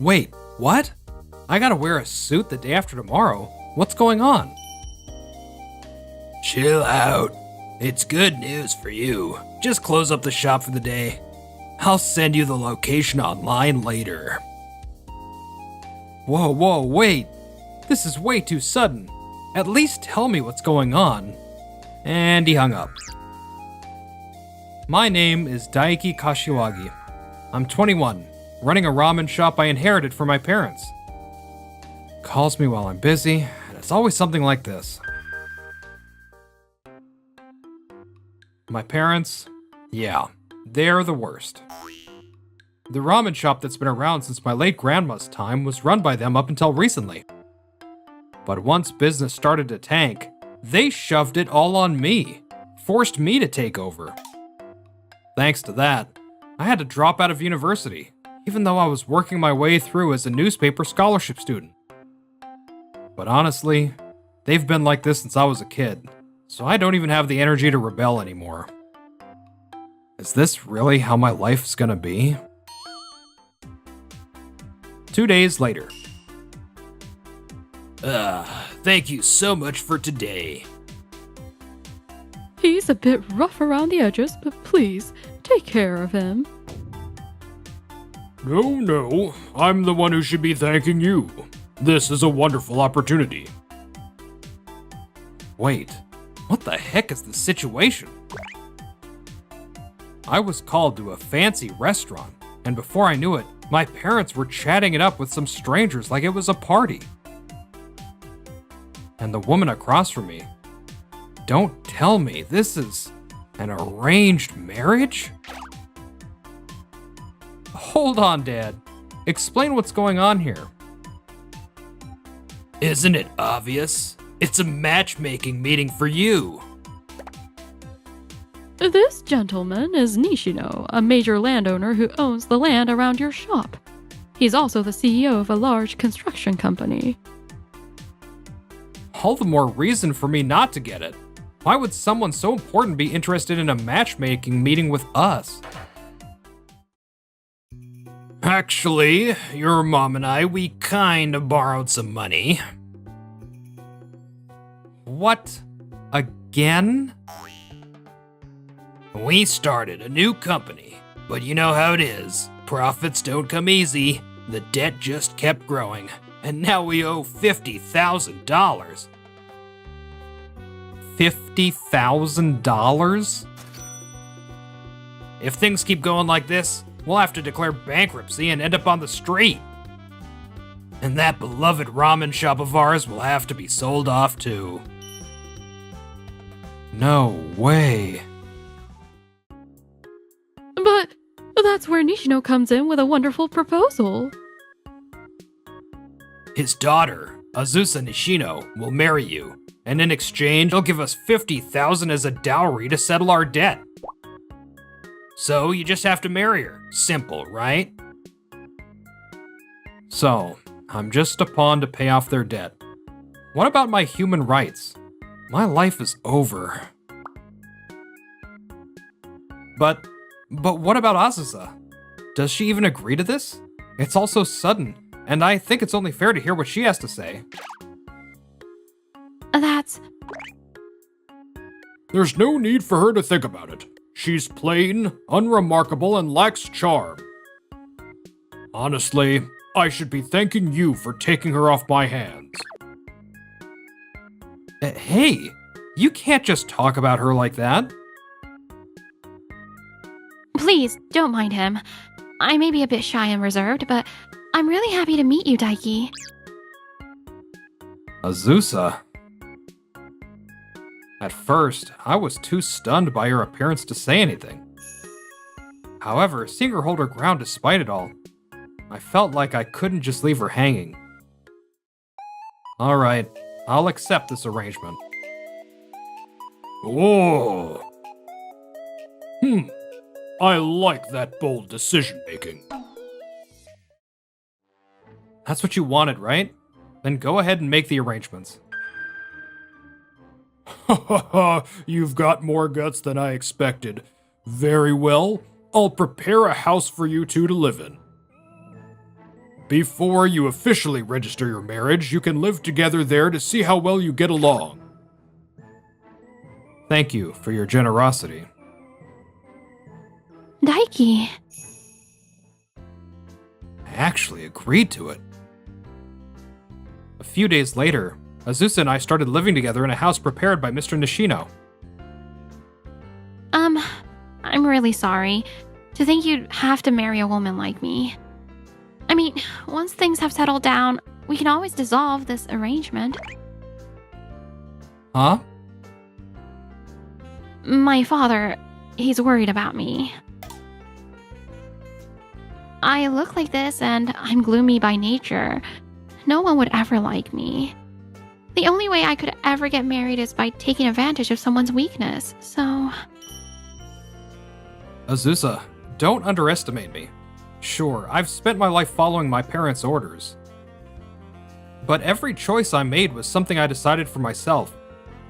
Wait, what? I gotta wear a suit the day after tomorrow. What's going on? Chill out. It's good news for you. Just close up the shop for the day. I'll send you the location online later. Whoa, wait. This is way too sudden. At least tell me what's going on. And he hung up. My name is Daiki Kashiwagi. I'm 21, running a ramen shop I inherited from my parents. Calls me while I'm busy, and it's always something like this. My parents, yeah, they're the worst. The ramen shop that's been around since my late grandma's time was run by them up until recently. But once business started to tank, they shoved it all on me, forced me to take over. Thanks to that, I had to drop out of university, even though I was working my way through as a newspaper scholarship student. But honestly, they've been like this since I was a kid, so I don't even have the energy to rebel anymore. Is this really how my life's gonna be? 2 days later. Thank you so much for today. He's a bit rough around the edges, but please, take care of him. No, I'm the one who should be thanking you. This is a wonderful opportunity. Wait, what the heck is the situation? I was called to a fancy restaurant, and before I knew it, my parents were chatting it up with some strangers like it was a party. And the woman across from me. Don't tell me this is an arranged marriage? Hold on, Dad. Explain what's going on here. Isn't it obvious? It's a matchmaking meeting for you. This gentleman is Nishino, a major landowner who owns the land around your shop. He's also the CEO of a large construction company. All the more reason for me not to get it. Why would someone so important be interested in a matchmaking meeting with us? Actually, your mom and I, we kinda borrowed some money. What? Again? We started a new company, but you know how it is. Profits don't come easy. The debt just kept growing, and now we owe $50,000. $50,000? If things keep going like this, we'll have to declare bankruptcy and end up on the street. And that beloved ramen shop of ours will have to be sold off too. No way. But that's where Nishino comes in with a wonderful proposal. His daughter, Azusa Nishino, will marry you, and in exchange, he'll give us $50,000 as a dowry to settle our debt. So you just have to marry her. Simple, right? So, I'm just a pawn to pay off their debt. What about my human rights? My life is over. But what about Azusa? Does she even agree to this? It's all so sudden, and I think it's only fair to hear what she has to say. That's... There's no need for her to think about it. She's plain, unremarkable, and lacks charm. Honestly, I should be thanking you for taking her off my hands. Hey, you can't just talk about her like that. Please, don't mind him. I may be a bit shy and reserved, but I'm really happy to meet you, Daiki. Azusa. At first, I was too stunned by her appearance to say anything. However, seeing her hold her ground despite it all, I felt like I couldn't just leave her hanging. Alright, I'll accept this arrangement. Oh. I like that bold decision-making. That's what you wanted, right? Then go ahead and make the arrangements. Ha ha ha, you've got more guts than I expected. Very well, I'll prepare a house for you two to live in. Before you officially register your marriage, you can live together there to see how well you get along. Thank you for your generosity. Daiki. I actually agreed to it. A few days later, Azusa and I started living together in a house prepared by Mr. Nishino. I'm really sorry to think you'd have to marry a woman like me. I mean, once things have settled down, we can always dissolve this arrangement. Huh? My father, he's worried about me. I look like this and I'm gloomy by nature. No one would ever like me. The only way I could ever get married is by taking advantage of someone's weakness, so... Azusa, don't underestimate me. Sure, I've spent my life following my parents' orders. But every choice I made was something I decided for myself.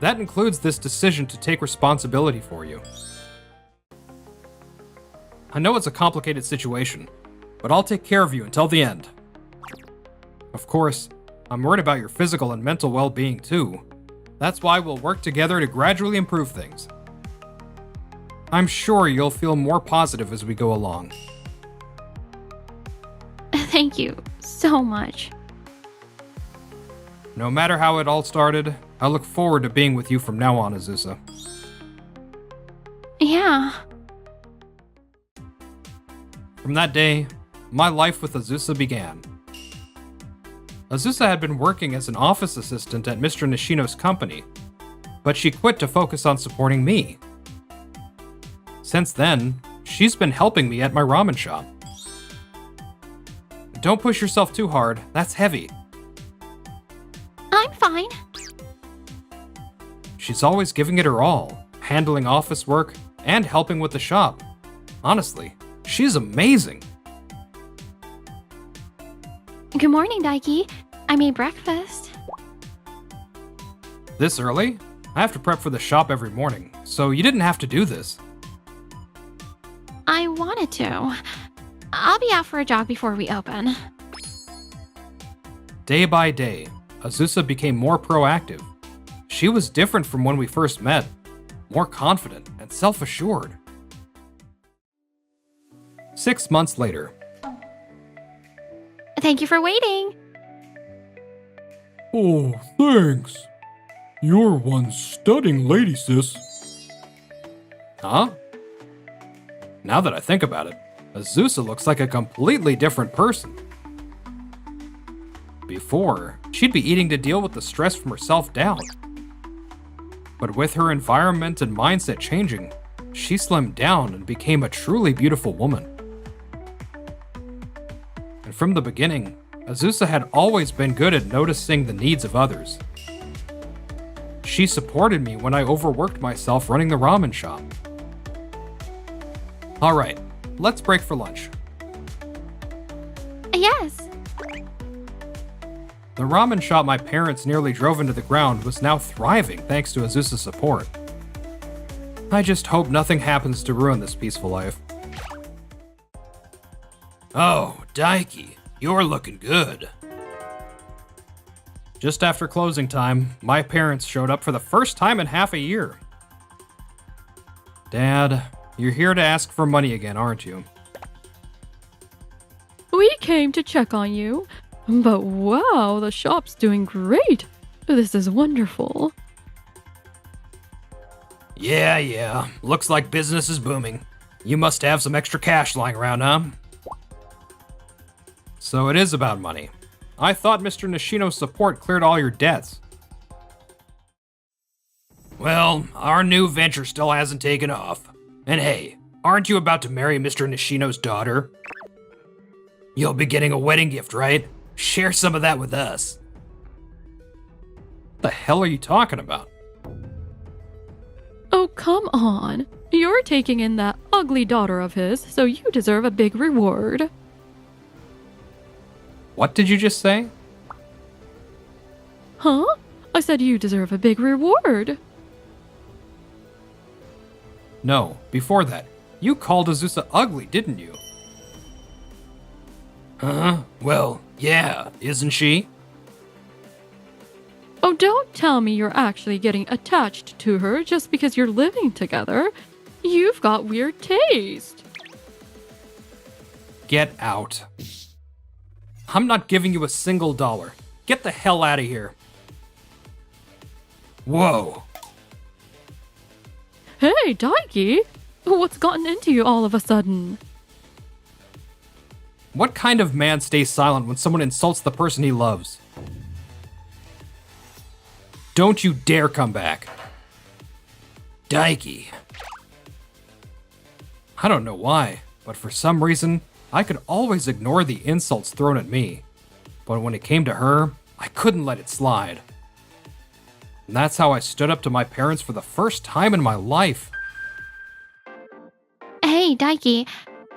That includes this decision to take responsibility for you. I know it's a complicated situation, but I'll take care of you until the end. Of course, I'm worried about your physical and mental well-being too. That's why we'll work together to gradually improve things. I'm sure you'll feel more positive as we go along. Thank you so much. No matter how it all started, I look forward to being with you from now on, Azusa. Yeah. From that day, my life with Azusa began. Azusa had been working as an office assistant at Mr. Nishino's company, but she quit to focus on supporting me. Since then, she's been helping me at my ramen shop. Don't push yourself too hard, that's heavy. I'm fine. She's always giving it her all, handling office work and helping with the shop. Honestly, she's amazing. Good morning, Daiki. I made breakfast. This early? I have to prep for the shop every morning, so you didn't have to do this. I wanted to. I'll be out for a jog before we open. Day by day, Azusa became more proactive. She was different from when we first met, more confident and self-assured. 6 months later. Thank you for waiting. Oh, thanks. You're one stunning lady, sis. Huh? Now that I think about it, Azusa looks like a completely different person. Before, she'd be eating to deal with the stress from her self-doubt. But with her environment and mindset changing, she slimmed down and became a truly beautiful woman. And from the beginning, Azusa had always been good at noticing the needs of others. She supported me when I overworked myself running the ramen shop. Alright, let's break for lunch. Yes. The ramen shop my parents nearly drove into the ground was now thriving thanks to Azusa's support. I just hope nothing happens to ruin this peaceful life. Oh, Daiki, you're looking good. Just after closing time, my parents showed up for the first time in half a year. Dad, you're here to ask for money again, aren't you? We came to check on you, but wow, the shop's doing great. This is wonderful. Yeah, looks like business is booming. You must have some extra cash lying around, huh? So it is about money. I thought Mr. Nishino's support cleared all your debts. Well, our new venture still hasn't taken off. And hey, aren't you about to marry Mr. Nishino's daughter? You'll be getting a wedding gift, right? Share some of that with us. What the hell are you talking about? Oh, come on. You're taking in that ugly daughter of his, so you deserve a big reward. What did you just say? Huh? I said you deserve a big reward. No, before that, you called Azusa ugly, didn't you? Huh? Well, yeah, isn't she? Oh, don't tell me you're actually getting attached to her just because you're living together. You've got weird taste. Get out. I'm not giving you a single dollar. Get the hell out of here. Whoa. Hey, Daiki! What's gotten into you all of a sudden? What kind of man stays silent when someone insults the person he loves? Don't you dare come back. Daiki. I don't know why, but for some reason, I could always ignore the insults thrown at me. But when it came to her, I couldn't let it slide. And that's how I stood up to my parents for the first time in my life. Hey, Daiki,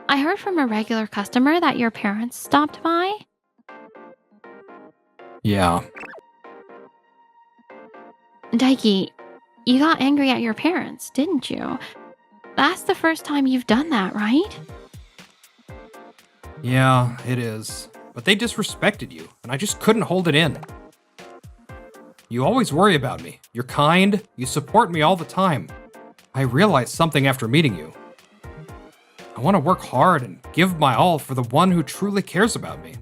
I heard from a regular customer that your parents stopped by. Yeah. Daiki, you got angry at your parents, didn't you? That's the first time you've done that, right? Yeah, it is. But they disrespected you, and I just couldn't hold it in. You always worry about me. You're kind, you support me all the time. I realized something after meeting you. I want to work hard and give my all for the one who truly cares about me.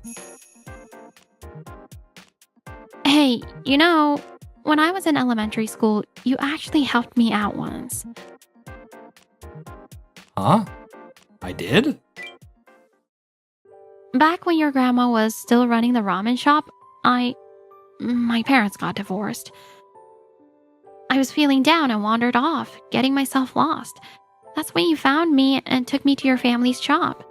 Hey, you know, when I was in elementary school, you actually helped me out once. Huh? I did? Back when your grandma was still running the ramen shop, my parents got divorced. I was feeling down and wandered off, getting myself lost. That's when you found me and took me to your family's shop.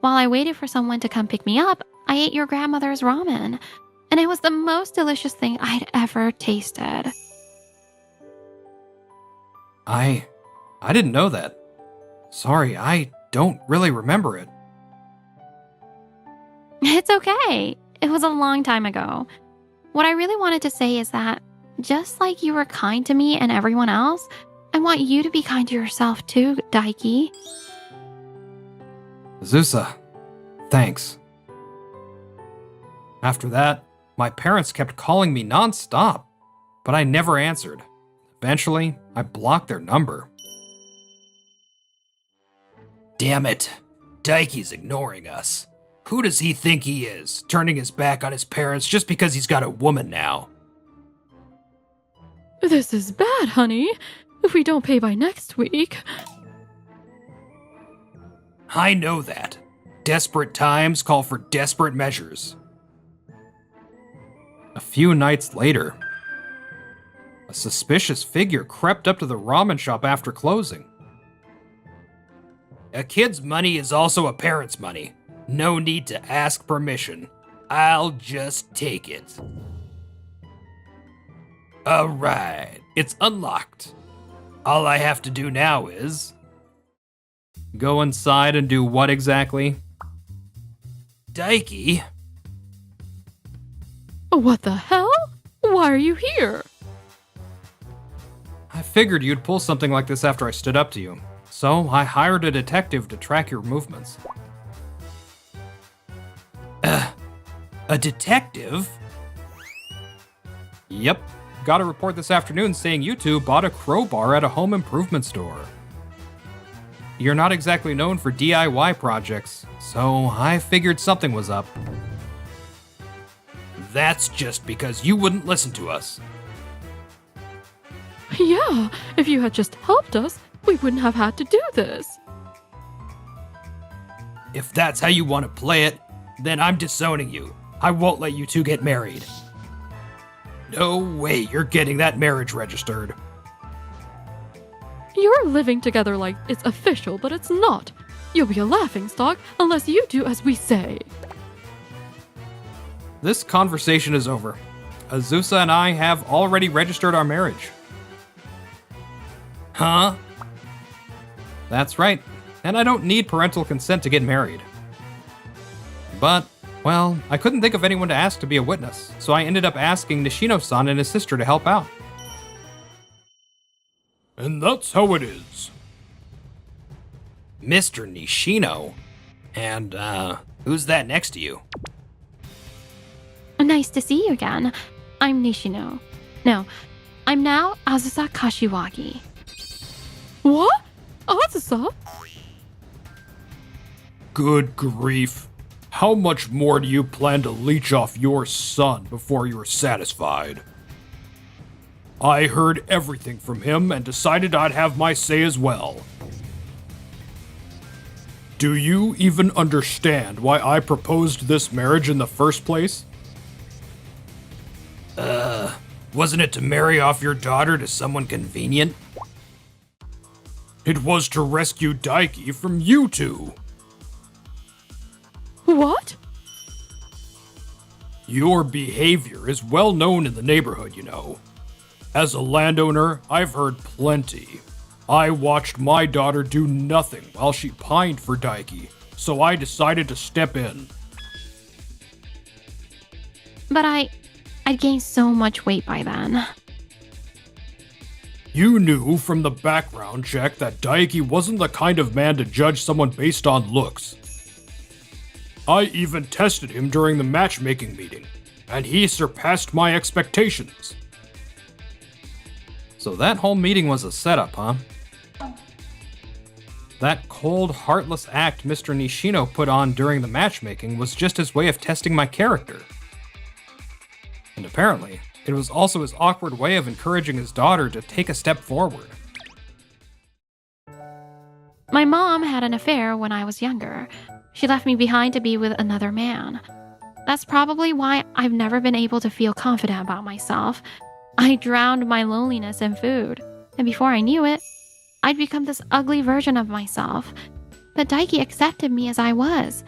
While I waited for someone to come pick me up, I ate your grandmother's ramen, and it was the most delicious thing I'd ever tasted. I didn't know that. Sorry, I don't really remember it. It's okay. It was a long time ago. What I really wanted to say is that, just like you were kind to me and everyone else, I want you to be kind to yourself too, Daiki. Azusa, thanks. After that, my parents kept calling me non-stop, but I never answered. Eventually, I blocked their number. Damn it. Daiki's ignoring us. Who does he think he is, turning his back on his parents just because he's got a woman now? This is bad, honey. If we don't pay by next week... I know that. Desperate times call for desperate measures. A few nights later, a suspicious figure crept up to the ramen shop after closing. A kid's money is also a parent's money. No need to ask permission. I'll just take it. Alright, it's unlocked. All I have to do now is... Go inside and do what exactly? Daiki? What the hell? Why are you here? I figured you'd pull something like this after I stood up to you, so I hired a detective to track your movements. A detective? Yep, got a report this afternoon saying you two bought a crowbar at a home improvement store. You're not exactly known for DIY projects, so I figured something was up. That's just because you wouldn't listen to us. Yeah, if you had just helped us, we wouldn't have had to do this. If that's how you want to play it, then I'm disowning you. I won't let you two get married. No way you're getting that marriage registered. You're living together like it's official, but it's not. You'll be a laughingstock unless you do as we say. This conversation is over. Azusa and I have already registered our marriage. Huh? That's right, and I don't need parental consent to get married. But, well, I couldn't think of anyone to ask to be a witness, so I ended up asking Nishino-san and his sister to help out. And that's how it is. Mr. Nishino? And, Who's that next to you? Nice to see you again. I'm Nishino. No, I'm now Azusa Kashiwagi. What? Azusa? Good grief. How much more do you plan to leech off your son before you're satisfied? I heard everything from him and decided I'd have my say as well. Do you even understand why I proposed this marriage in the first place? Wasn't it to marry off your daughter to someone convenient? It was to rescue Daiki from you two. What? Your behavior is well known in the neighborhood, you know. As a landowner, I've heard plenty. I watched my daughter do nothing while she pined for Daiki, so I decided to step in. But I'd gained so much weight by then. You knew from the background check that Daiki wasn't the kind of man to judge someone based on looks. I even tested him during the matchmaking meeting, and he surpassed my expectations. So that whole meeting was a setup, huh? That cold, heartless act Mr. Nishino put on during the matchmaking was just his way of testing my character. And apparently, it was also his awkward way of encouraging his daughter to take a step forward. My mom had an affair when I was younger. She left me behind to be with another man. That's probably why I've never been able to feel confident about myself. I drowned my loneliness in food, and before I knew it, I'd become this ugly version of myself. But Daiki accepted me as I was.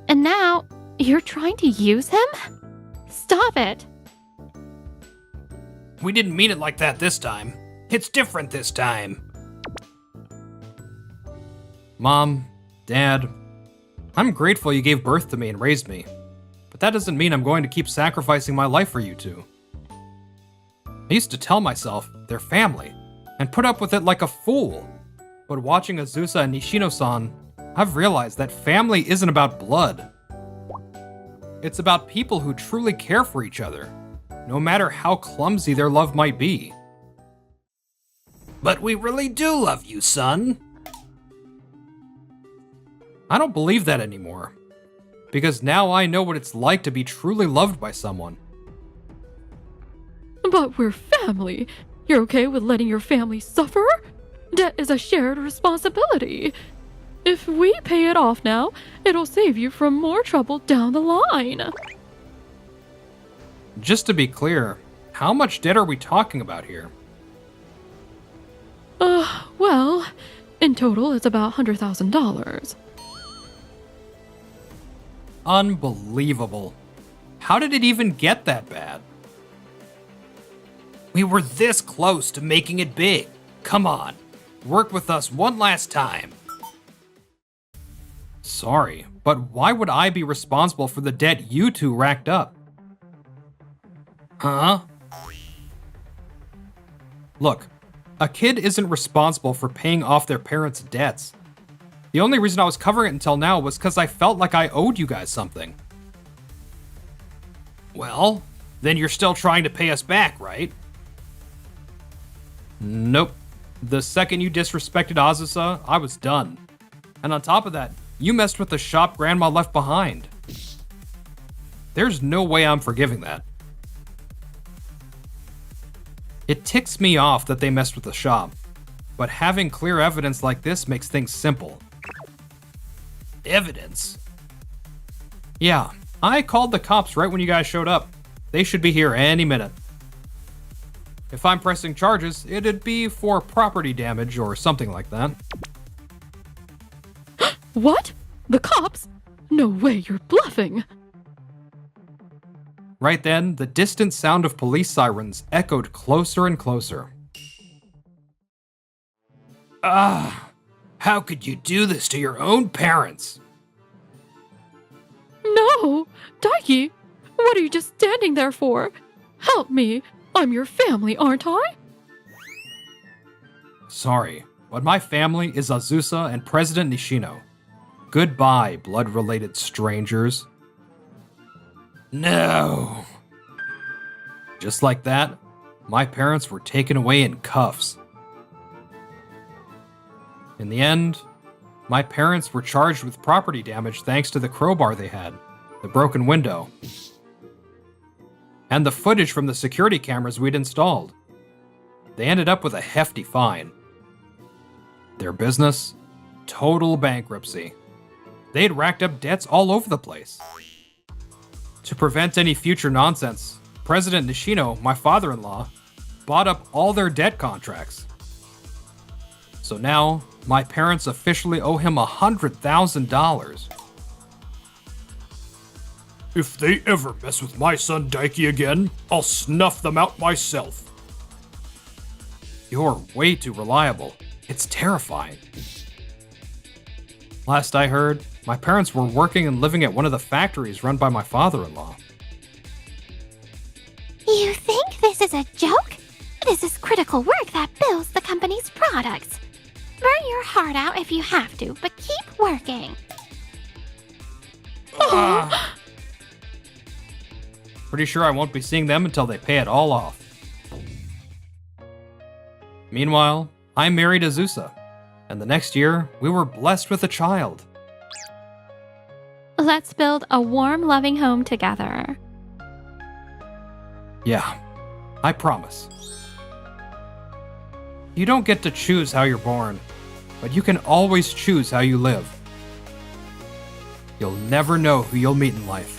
And now, you're trying to use him? Stop it! We didn't mean it like that this time. It's different this time. Mom, Dad, I'm grateful you gave birth to me and raised me, but that doesn't mean I'm going to keep sacrificing my life for you two. I used to tell myself they're family and put up with it like a fool, but watching Azusa and Nishino-san, I've realized that family isn't about blood. It's about people who truly care for each other, no matter how clumsy their love might be. But we really do love you, son. I don't believe that anymore, because now I know what it's like to be truly loved by someone. But we're family. You're okay with letting your family suffer? Debt is a shared responsibility. If we pay it off now, it'll save you from more trouble down the line. Just to be clear, how much debt are we talking about here? Well, in total it's about $100,000. Unbelievable. How did it even get that bad? We were this close to making it big. Come on, work with us one last time. Sorry, but why would I be responsible for the debt you two racked up? Huh? Look, a kid isn't responsible for paying off their parents' debts. The only reason I was covering it until now was because I felt like I owed you guys something. Well, then you're still trying to pay us back, right? Nope. The second you disrespected Azusa, I was done. And on top of that, you messed with the shop Grandma left behind. There's no way I'm forgiving that. It ticks me off that they messed with the shop, but having clear evidence like this makes things simple. Evidence? Yeah, I called the cops right when you guys showed up. They should be here any minute. If I'm pressing charges, it'd be for property damage or something like that. What? The cops? No way, you're bluffing. Right then, the distant sound of police sirens echoed closer and closer. How could you do this to your own parents? No! Daiki! What are you just standing there for? Help me! I'm your family, aren't I? Sorry, but my family is Azusa and President Nishino. Goodbye, blood-related strangers. No. Just like that, my parents were taken away in cuffs. In the end, my parents were charged with property damage thanks to the crowbar they had, the broken window, and the footage from the security cameras we'd installed. They ended up with a hefty fine. Their business? Total bankruptcy. They'd racked up debts all over the place. To prevent any future nonsense, President Nishino, my father-in-law, bought up all their debt contracts. So now, my parents officially owe him $100,000. If they ever mess with my son Daiki again, I'll snuff them out myself. You're way too reliable. It's terrifying. Last I heard, my parents were working and living at one of the factories run by my father-in-law. You think this is a joke? This is critical work that builds the company's products. Burn your heart out if you have to, but keep working. Pretty sure I won't be seeing them until they pay it all off. Meanwhile, I married Azusa, and the next year, we were blessed with a child. Let's build a warm, loving home together. Yeah, I promise. You don't get to choose how you're born, but you can always choose how you live. You'll never know who you'll meet in life.